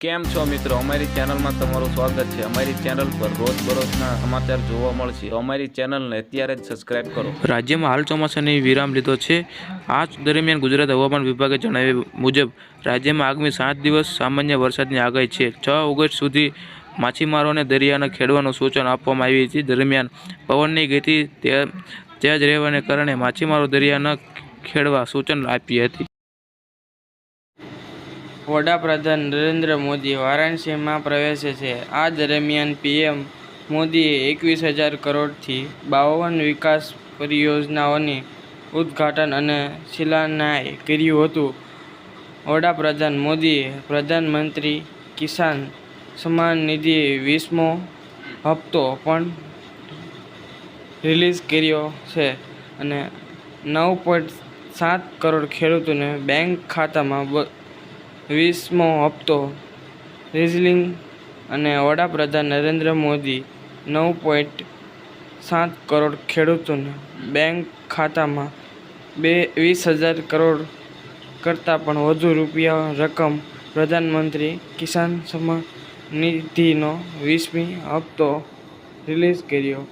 કેમ છો મિત્રો, અમારી ચેનલમાં તમારું સ્વાગત છે। અમારી ચેનલ પર રોજબરોજના સમાચાર જોવા મળશે। અમારી ચેનલને અત્યારે જ સબસ્ક્રાઇબ કરો। રાજ્યમાં હાલ ચોમાસાની વિરામ લીધો છે। આ દરમિયાન ગુજરાત હવામાન વિભાગે જણાવ્યા મુજબ રાજ્યમાં આગામી 7 દિવસ સામાન્ય વરસાદની આગાહી છે। 6 ઓગસ્ટ સુધી માછીમારોને દરિયાને ખેડવાનું સૂચન આપવામાં આવ્યું છે। દરમિયાન પવનની ગતિ તેજ રહેવાને કારણે માછીમારો દરિયા ન ખેડવા સૂચન આપ્યું હતું। વડાપ્રધાન નરેન્દ્ર મોદી વારાણસીમાં પ્રવેશે છે। આ દરમિયાન પીએમ મોદીએ 21,000 કરોડથી 52 વિકાસ પરિયોજનાઓનું ઉદ્ઘાટન અને શિલાન્યાસ કર્યું હતું। વડાપ્રધાન મોદીએ પ્રધાનમંત્રી કિસાન સન્માન નિધિ 20મો હપ્તો પણ રિલીઝ કર્યો છે અને 9.7 કરોડ ખેડૂતોના બેંક ખાતામાં 20મો હપ્તો રિલીઝ અને વડાપ્રધાન નરેન્દ્ર મોદી 9.7 કરોડ ખેડૂતોના બેંક ખાતામાં 20,000 કરોડ કરતાં પણ વધુ રૂપિયા રકમ પ્રધાનમંત્રી કિસાન સન્માન નિધિનો 20મી હપ્તો રિલીઝ કર્યો।